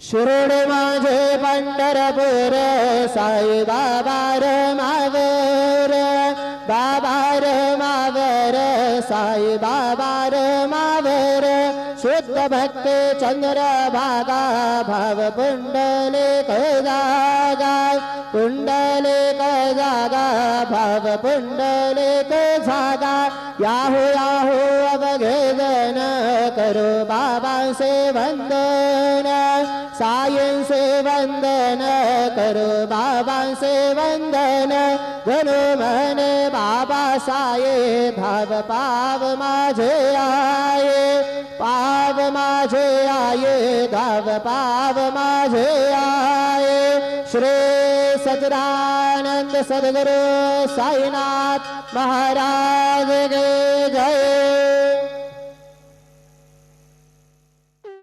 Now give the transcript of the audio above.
शिरोडे माझे पंढरपूर साई बाबा मावर बाबा मावर साई बाबा मावर शुद्ध भक्ती चंद्र भागा भाव पुंडलिक जागा पुंडलिक जागा भाव पुंडलिक जागा याहू याहू अवघेदन करो बाबा से वंदन सायं से वंदन करो बाबा से वंदन गणो मने बाबा साये भाव पाव माझे आये पाव माझे आये धाव पाव माझे आये श्री सच्चिदानंद सद्गुरु साईनाथ महाराज के जय।